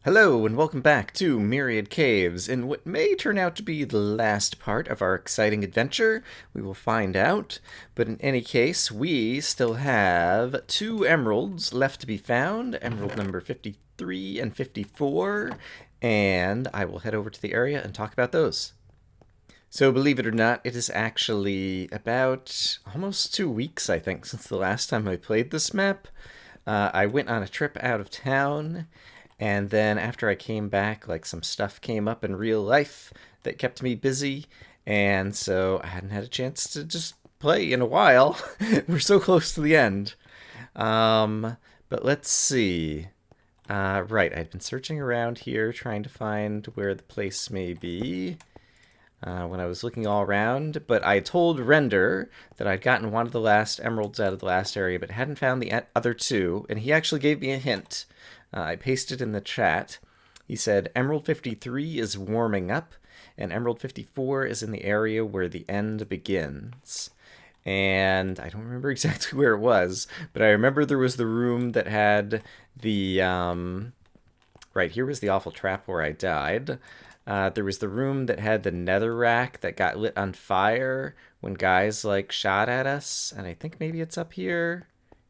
Hello and welcome back to Myriad Caves in what may turn out to be the last part of our exciting adventure. We will find out. But in any case, we still have two emeralds left to be found. Emerald number 53 and 54. And I will head over to the area and talk about those. So believe it or not, it is actually about almost 2 weeks, I think, since the last time I played this map. I went on a trip out of town, and then after I came back, like some stuff came up in real life that kept me busy, and so I hadn't had a chance to just play in a while. We're so close to the end. But let's see. Right, I'd been searching around here trying to find where the place may be. When I was looking all around, but I told Render that I'd gotten one of the last emeralds out of the last area, but hadn't found the other two, and he actually gave me a hint. I pasted in the chat. He said Emerald 53 is warming up, and Emerald 54 is in the area where the end begins. And I don't remember exactly where it was, but I remember there was the room that had the... Right, here was the awful trap where I died. There was the room that had the netherrack that got lit on fire when guys like shot at us, and I think maybe it's up here.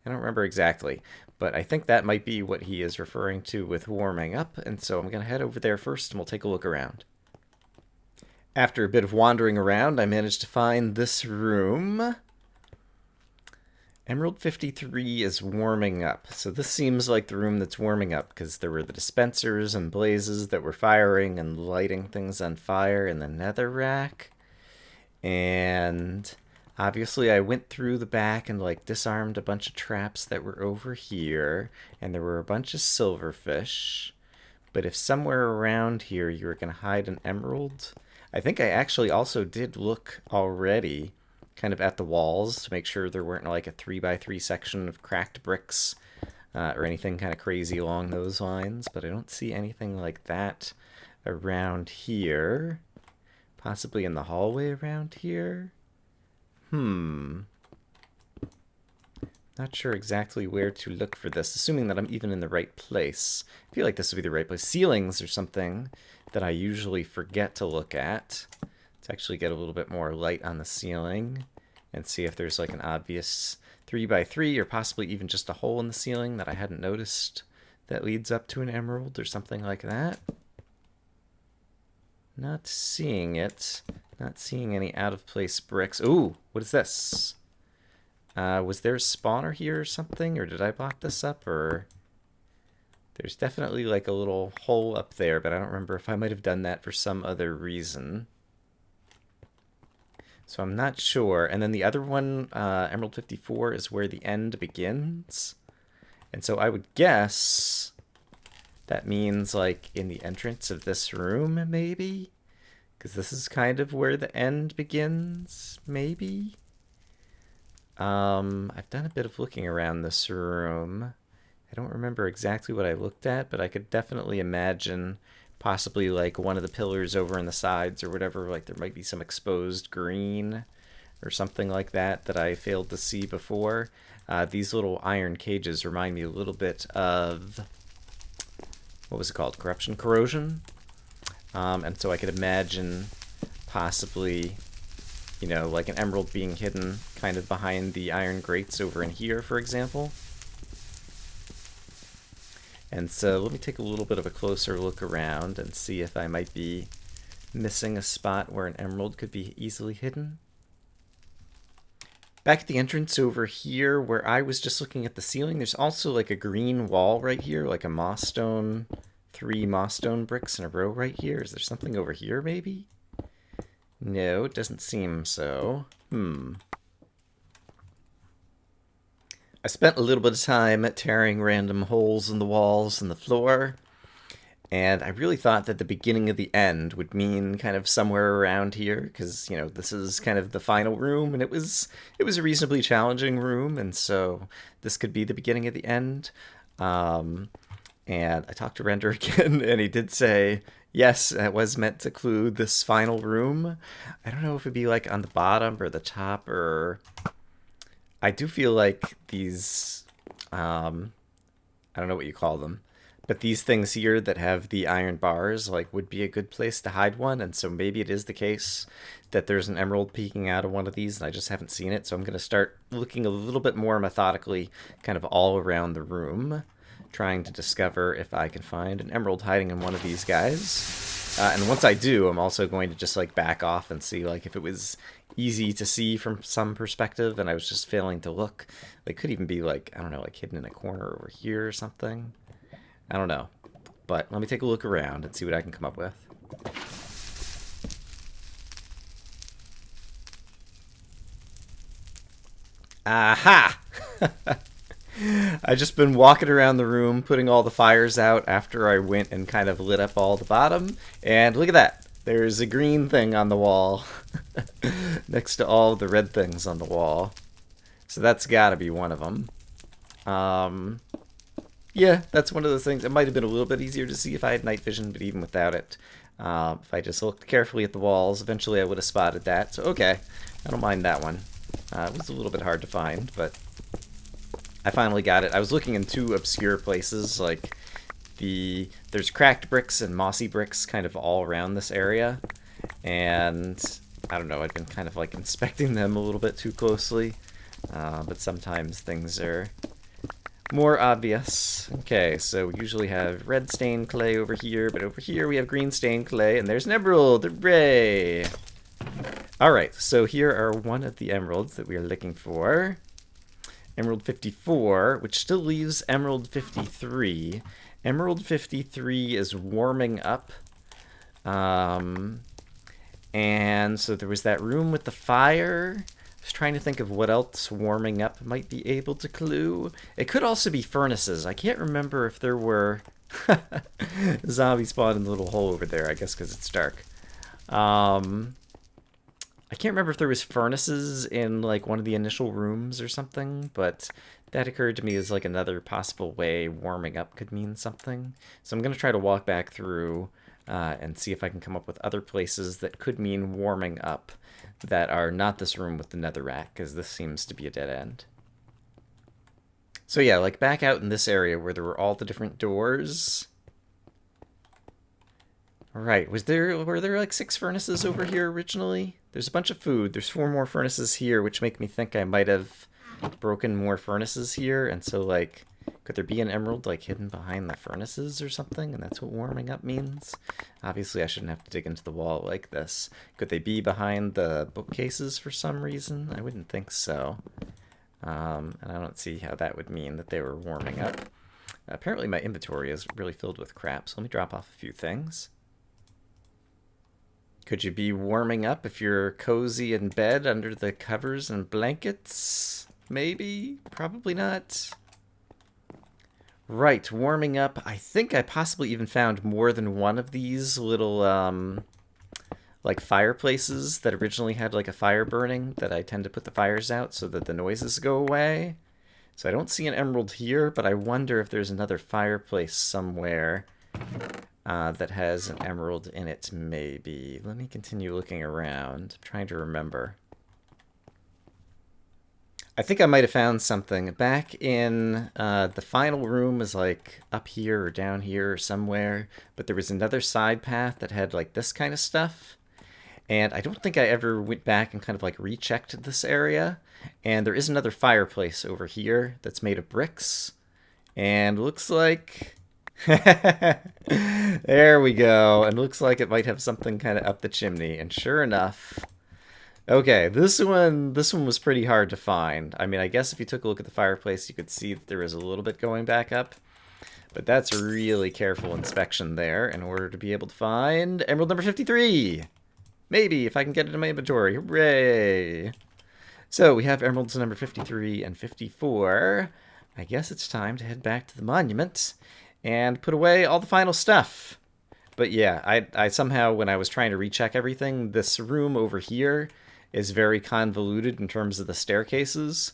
I don't remember exactly, but I think that might be what he is referring to with warming up, and so I'm going to head over there first and we'll take a look around. After a bit of wandering around, I managed to find this room. Emerald 53 is warming up. So this seems like the room that's warming up because there were the dispensers and blazes that were firing and lighting things on fire in the netherrack. And obviously I went through the back and like disarmed a bunch of traps that were over here. And there were a bunch of silverfish. But if somewhere around here you were going to hide an emerald, I think I actually also did look already kind of at the walls to make sure there weren't like a 3x3 section of cracked bricks or anything kind of crazy along those lines, but I don't see anything like that around here. Possibly in the hallway around here? Not sure exactly where to look for this, assuming that I'm even in the right place. I feel like this would be the right place. Ceilings or something that I usually forget to look at. Let's actually get a little bit more light on the ceiling and see if there's like an obvious 3x3 or possibly even just a hole in the ceiling that I hadn't noticed that leads up to an emerald or something like that. Not seeing it. Not seeing any out of place bricks. Ooh, what is this? Was there a spawner here or something, or did I block this up, or... There's definitely like a little hole up there, but I don't remember if I might have done that for some other reason. So I'm not sure. And then the other one, Emerald 54, is where the end begins. And so I would guess that means like in the entrance of this room, maybe? Because this is kind of where the end begins, maybe? I've done a bit of looking around this room. I don't remember exactly what I looked at, but I could definitely imagine possibly like one of the pillars over on the sides or whatever, like there might be some exposed green or something like that that I failed to see before. These little iron cages remind me a little bit of, what was it called? Corruption Corrosion. And so I could imagine possibly, you know, like an emerald being hidden kind of behind the iron grates over in here, for example. And so let me take a little bit of a closer look around and see if I might be missing a spot where an emerald could be easily hidden. Back at the entrance over here where I was just looking at the ceiling, there's also like a green wall right here, like a moss stone, 3 moss stone bricks in a row right here. Is there something over here maybe? No, it doesn't seem so. I spent a little bit of time tearing random holes in the walls and the floor, and I really thought that the beginning of the end would mean kind of somewhere around here, because, you know, this is kind of the final room, and it was a reasonably challenging room, and so this could be the beginning of the end. And I talked to Render again, and he did say, yes, that was meant to clue this final room. I don't know if it'd be like on the bottom or the top, or... I do feel like these, I don't know what you call them, But these things here that have the iron bars, like, would be a good place to hide one, and so maybe it is the case that there's an emerald peeking out of one of these, and I just haven't seen it, so I'm going to start looking a little bit more methodically, kind of all around the room, trying to discover if I can find an emerald hiding in one of these guys. And once I do, I'm also going to just, like, back off and see, like, if it was easy to see from some perspective and I was just failing to look. It could even be, like, I don't know, like, hidden in a corner over here or something. I don't know. But let me take a look around and see what I can come up with. Aha! I've just been walking around the room, putting all the fires out after I went and kind of lit up all the bottom. And look at that. There's a green thing on the wall next to all the red things on the wall. So that's got to be one of them. Yeah, that's one of those things. It might have been a little bit easier to see if I had night vision, but even without it, if I just looked carefully at the walls, eventually I would have spotted that. So, okay, I don't mind that one. It was a little bit hard to find, but I finally got it. I was looking in two obscure places, like there's cracked bricks and mossy bricks kind of all around this area, and I don't know, I'd been kind of like inspecting them a little bit too closely, but sometimes things are more obvious. Okay, so we usually have red stained clay over here, but over here we have green stained clay, and there's an emerald! Hooray! Alright, so here are one of the emeralds that we are looking for. Emerald 54, which still leaves Emerald 53. Emerald 53 is warming up. And so there was that room with the fire. I was trying to think of what else warming up might be able to clue. It could also be furnaces. I can't remember if there were... Zombie spawned in the little hole over there, I guess because it's dark. I can't remember if there was furnaces in like one of the initial rooms or something, but that occurred to me as like another possible way warming up could mean something. So I'm going to try to walk back through and see if I can come up with other places that could mean warming up that are not this room with the netherrack, because this seems to be a dead end. So yeah, like back out in this area where there were all the different doors. Right, were there like 6 furnaces over here originally? There's a bunch of food. There's 4 more furnaces here, which make me think I might have broken more furnaces here, and so like, could there be an emerald like hidden behind the furnaces or something, and that's what warming up means? Obviously I shouldn't have to dig into the wall like this. Could they be behind the bookcases for some reason? I wouldn't think so. And I don't see how that would mean that they were warming up. Apparently my inventory is really filled with crap, so let me drop off a few things. Could you be warming up if you're cozy in bed under the covers and blankets? Maybe? Probably not. Right, warming up. I think I possibly even found more than one of these little, like fireplaces that originally had like a fire burning that I tend to put the fires out so that the noises go away. So I don't see an emerald here, but I wonder if there's another fireplace somewhere that has an emerald in it, maybe. Let me continue looking around. I'm trying to remember. I think I might have found something. Back in the final room was like up here or down here or somewhere, but there was another side path that had like this kind of stuff. And I don't think I ever went back and kind of like rechecked this area. And there is another fireplace over here that's made of bricks. And looks like... There we go. And looks like it might have something kind of up the chimney. And sure enough... Okay, this one was pretty hard to find. I mean, I guess if you took a look at the fireplace, you could see that there was a little bit going back up. But that's a really careful inspection there in order to be able to find emerald number 53! Maybe, if I can get it in my inventory. Hooray! So, we have emeralds number 53 and 54. I guess it's time to head back to the monument and put away all the final stuff. But yeah, I somehow, when I was trying to recheck everything, this room over here is very convoluted in terms of the staircases.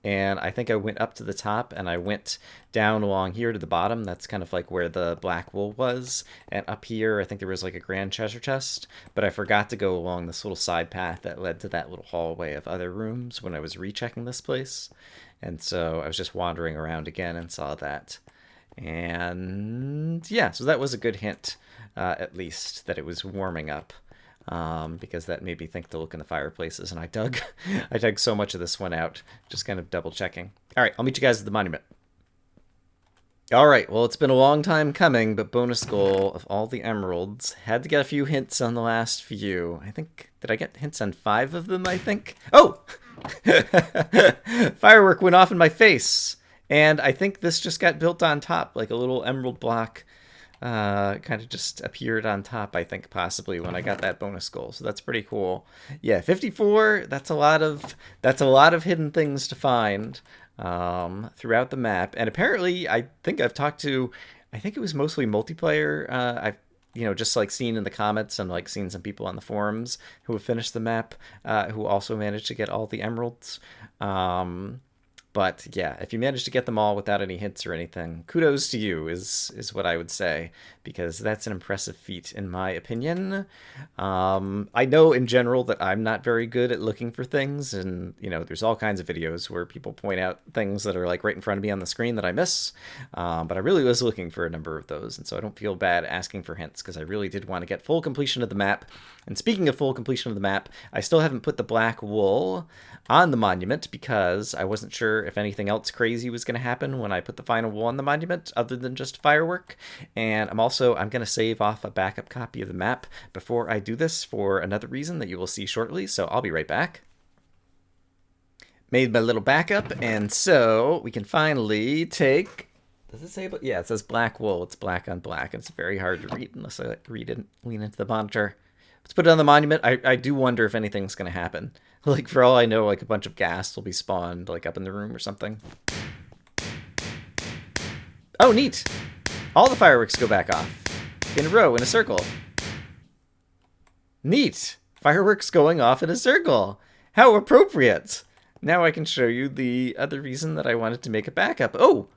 And I think I went up to the top and I went down along here to the bottom. That's kind of like where the black wool was. And up here, I think there was like a grand treasure chest. But I forgot to go along this little side path that led to that little hallway of other rooms when I was rechecking this place. And so I was just wandering around again and saw that. And yeah, so that was a good hint, at least, that it was warming up. Because that made me think to look in the fireplaces, and I dug, I dug so much of this one out, just kind of double checking. All right, I'll meet you guys at the monument. All right, well, it's been a long time coming, but bonus goal of all the emeralds. Had to get a few hints on the last few. I think, did I get hints on 5 of them, I think? Oh! Firework went off in my face. And I think this just got built on top, like a little emerald block. Kind of just appeared on top, I think, possibly when I got that bonus goal. So that's pretty cool. Yeah, 54. That's a lot of hidden things to find throughout the map. And apparently, I think I've talked to, I think it was mostly multiplayer. I've just like seen in the comments and like seen some people on the forums who have finished the map, who also managed to get all the emeralds. But yeah, if you manage to get them all without any hints or anything, kudos to you is what I would say, because that's an impressive feat in my opinion. I know in general that I'm not very good at looking for things, and there's all kinds of videos where people point out things that are like right in front of me on the screen that I miss. But I really was looking for a number of those, and so I don't feel bad asking for hints because I really did want to get full completion of the map. And speaking of full completion of the map, I still haven't put the black wool on the monument because I wasn't sure if anything else crazy was going to happen when I put the final wool on the monument other than just firework. And I'm going to save off a backup copy of the map before I do this for another reason that you will see shortly, so I'll be right back. Made my little backup, and so we can finally take... Does it say... Yeah, it says black wool. It's black on black. It's very hard to read unless I lean into the monitor. Let's put it on the monument. I do wonder if anything's going to happen. Like, for all I know, like, a bunch of gas will be spawned, like, up in the room or something. Oh, neat! All the fireworks go back off. In a row, in a circle. Neat! Fireworks going off in a circle! How appropriate! Now I can show you the other reason that I wanted to make a backup. Oh!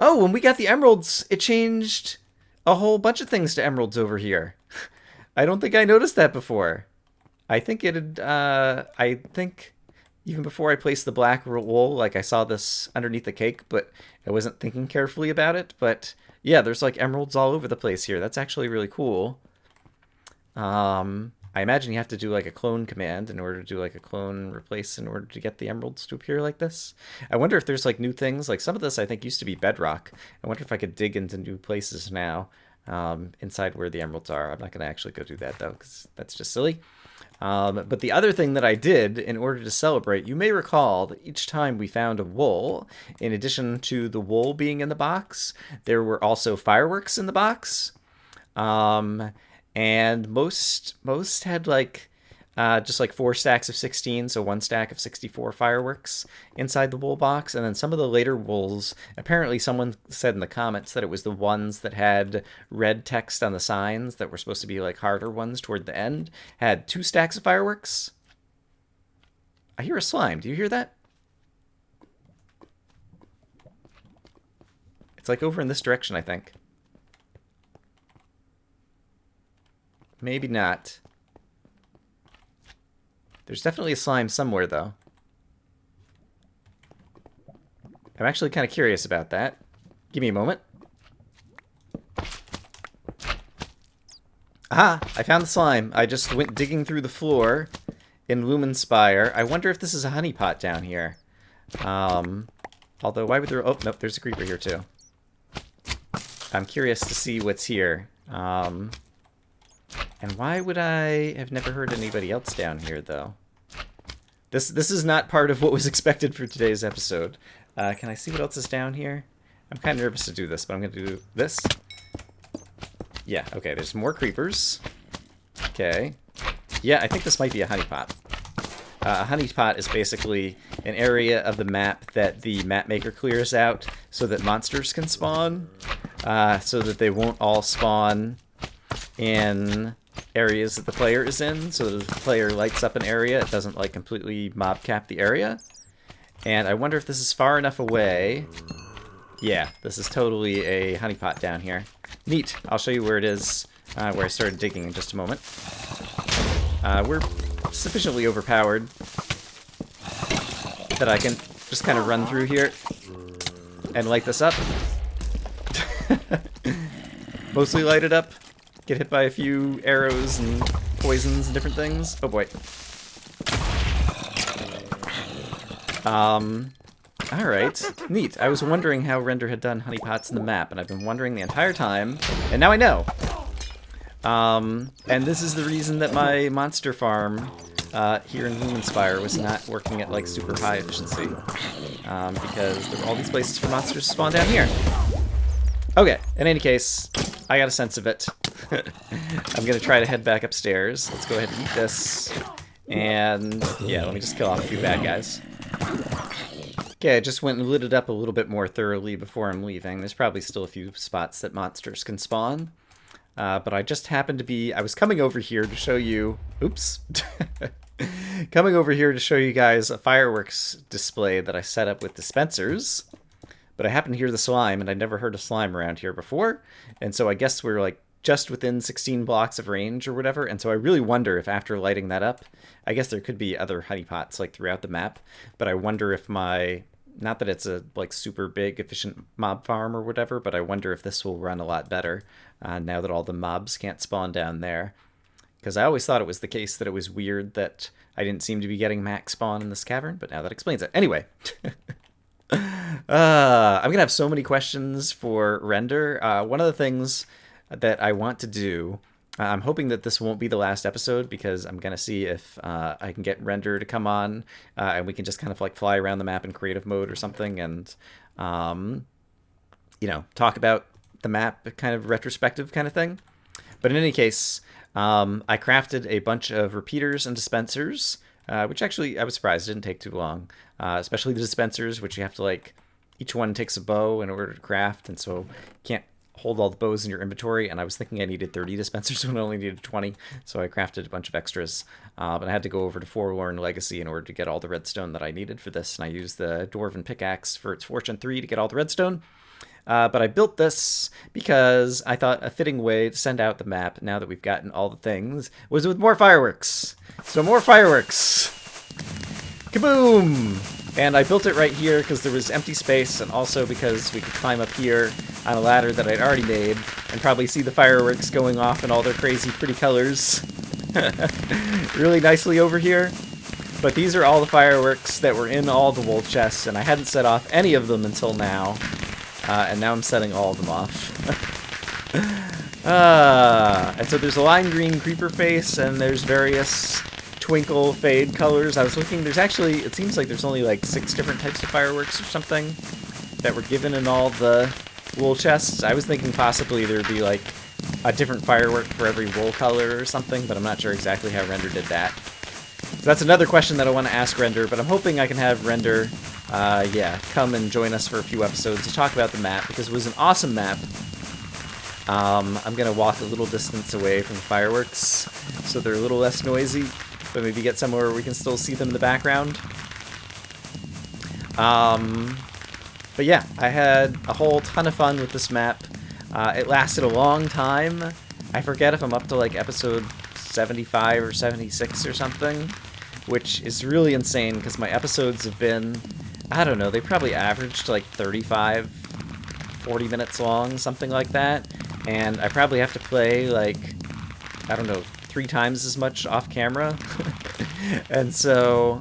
Oh, when we got the emeralds, it changed a whole bunch of things to emeralds over here. I don't think I noticed that before. I think it had, I think even before I placed the black wool, like I saw this underneath the cake, but I wasn't thinking carefully about it. But yeah, there's like emeralds all over the place here. That's actually really cool. I imagine you have to do like a clone command in order to do like a clone replace in order to get the emeralds to appear like this. I wonder if there's like new things. Like some of this I think used to be bedrock. I wonder if I could dig into new places now. Inside where the emeralds are. I'm not going to actually go do that though, because that's just silly. But the other thing that I did in order to celebrate, you may recall that each time we found a wool, in addition to the wool being in the box, there were also fireworks in the box. And most had like just like 4 stacks of 16, so 1 stack of 64 fireworks inside the wool box. And then some of the later wools, apparently someone said in the comments that it was the ones that had red text on the signs that were supposed to be like harder ones toward the end, had 2 stacks of fireworks. I hear a slime. Do you hear that? It's like over in this direction, I think. Maybe not. There's definitely a slime somewhere, though. I'm actually kind of curious about that. Give me a moment. Aha! I found the slime. I just went digging through the floor in Lumenspire. I wonder if this is a honeypot down here. Although, why would there... Oh, nope, there's a creeper here, too. I'm curious to see what's here. And why would I have never heard anybody else down here, though? This is not part of what was expected for today's episode. Can I see what else is down here? I'm kind of nervous to do this, but I'm going to do this. Yeah, okay, there's more creepers. Okay. Yeah, I think this might be a honeypot. A honeypot is basically an area of the map that the map maker clears out so that monsters can spawn. So that they won't all spawn in areas that the player is in, so that if the player lights up an area, it doesn't like completely mob cap the area. And I wonder if this is far enough away. Yeah, this is totally a honeypot down here. Neat. I'll show you where it is, where I started digging in just a moment. We're sufficiently overpowered that I can just kind of run through here and light this up. mostly light it up, get hit by a few arrows and poisons and different things. Oh boy. Alright, neat. I was wondering how Render had done honeypots in the map, and I've been wondering the entire time, and now I know. And this is the reason that my monster farm here in Lumenspire was not working at like super high efficiency. Because there were all these places for monsters to spawn down here. Okay, in any case, I got a sense of it. I'm gonna try to head back upstairs. Let's go ahead and eat this. And yeah, let me just kill off a few bad guys. Okay, I just went and lit it up a little bit more thoroughly before I'm leaving. There's probably still a few spots that monsters can spawn. But I just happened to be... I was coming over here to show you... Oops. Coming over here to show you guys a fireworks display that I set up with dispensers. But I happened to hear the slime, and I'd never heard of slime around here before. And so I guess we're like just within 16 blocks of range or whatever. And so I really wonder if after lighting that up... I guess there could be other honeypots like throughout the map. But I wonder if my... Not that it's a like super big efficient mob farm or whatever, but I wonder if this will run a lot better now that all the mobs can't spawn down there. Because I always thought it was the case that it was weird that I didn't seem to be getting max spawn in this cavern, but now that explains it. Anyway, I'm going to have so many questions for Render. One of the things that I want to do... I'm hoping that this won't be the last episode because I'm going to see if I can get Render to come on and we can just kind of like fly around the map in creative mode or something and, you know, talk about the map, kind of retrospective kind of thing. But in any case, I crafted a bunch of repeaters and dispensers, which actually I was surprised it didn't take too long, especially the dispensers, which you have to like, each one takes a bow in order to craft, and so you can't hold all the bows in your inventory, and I was thinking I needed 30 dispensers when I only needed 20, so I crafted a bunch of extras. But I had to go over to Forlorn Legacy in order to get all the redstone that I needed for this, and I used the Dwarven pickaxe for its Fortune 3 to get all the redstone. But I built this because I thought a fitting way to send out the map, now that we've gotten all the things, was with more fireworks. So more fireworks! Kaboom! And I built it right here because there was empty space, and also because we could climb up here on a ladder that I'd already made and probably see the fireworks going off in all their crazy pretty colors really nicely over here. But these are all the fireworks that were in all the wool chests, and I hadn't set off any of them until now. And now I'm setting all of them off. And so there's a lime green creeper face, and there's various twinkle fade colors. I was looking, there's actually, it seems like there's only like 6 different types of fireworks or something that were given in all the wool chests. I was thinking possibly there'd be like a different firework for every wool color or something, but I'm not sure exactly how Render did that. So that's another question that I want to ask Render, but I'm hoping I can have Render, come and join us for a few episodes to talk about the map, because it was an awesome map. I'm going to walk a little distance away from the fireworks, so they're a little less noisy, but maybe get somewhere where we can still see them in the background. But yeah, I had a whole ton of fun with this map. It lasted a long time. I forget if I'm up to like episode 75 or 76 or something, which is really insane because my episodes have been, I don't know, they probably averaged like 35, 40 minutes long, something like that. And I probably have to play like, I don't know, 3 times as much off camera. And so,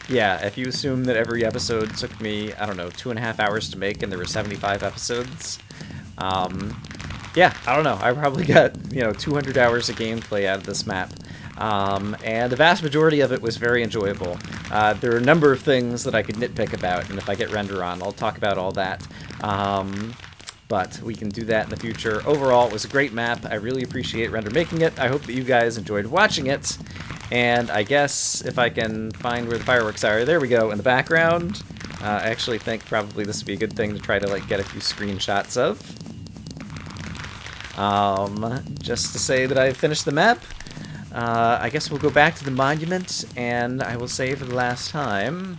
yeah, if you assume that every episode took me, I don't know, 2.5 hours to make and there were 75 episodes, yeah, I don't know, I probably got, 200 hours of gameplay out of this map. And the vast majority of it was very enjoyable. There are a number of things that I could nitpick about, and if I get Render on, I'll talk about all that. But we can do that in the future. Overall, it was a great map. I really appreciate Render making it. I hope that you guys enjoyed watching it. And I guess if I can find where the fireworks are, there we go, in the background. I actually think probably this would be a good thing to try to like get a few screenshots of. Just to say that I finished the map. I guess we'll go back to the monument, and I will say for the last time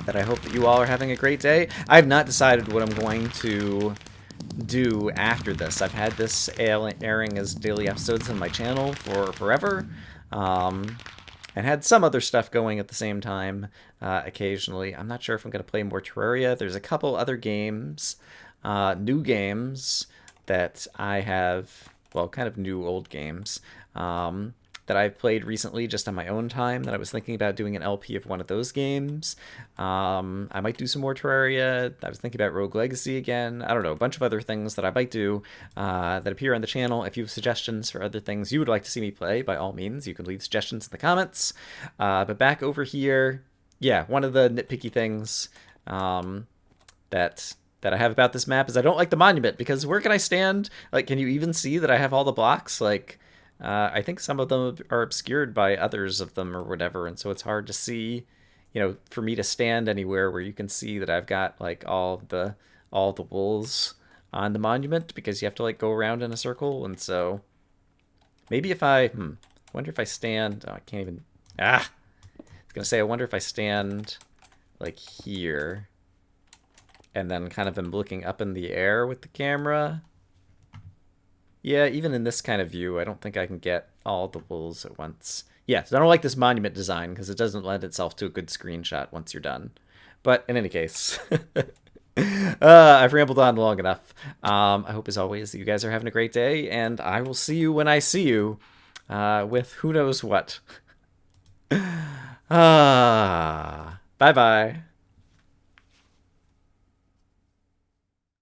that I hope that you all are having a great day. I have not decided what I'm going to do after this. I've had this airing as daily episodes on my channel for forever, and had some other stuff going at the same time occasionally. I'm not sure if I'm going to play more Terraria. There's a couple other games, new games, that I have, well, kind of new old games that I've played recently just on my own time that I was thinking about doing an LP of one of those games. I might do some more Terraria. I was thinking about Rogue Legacy again. I don't know, a bunch of other things that I might do that appear on the channel. If you have suggestions for other things you would like to see me play, by all means, you can leave suggestions in the comments. But back over here, yeah, one of the nitpicky things that I have about this map is I don't like the monument, because where can I stand? Like, can you even see that I have all the blocks? Like, I think some of them are obscured by others of them or whatever, and so it's hard to see, for me to stand anywhere where you can see that I've got like all the wolves on the monument, because you have to like go around in a circle, and so maybe if I wonder if I stand. Oh, I can't even. I was gonna say I wonder if I stand like here and then kind of am looking up in the air with the camera. Yeah, even in this kind of view, I don't think I can get all the wolves at once. Yeah, so I don't like this monument design because it doesn't lend itself to a good screenshot once you're done. But in any case, I've rambled on long enough. I hope, as always, that you guys are having a great day, and I will see you when I see you with who knows what. Bye-bye.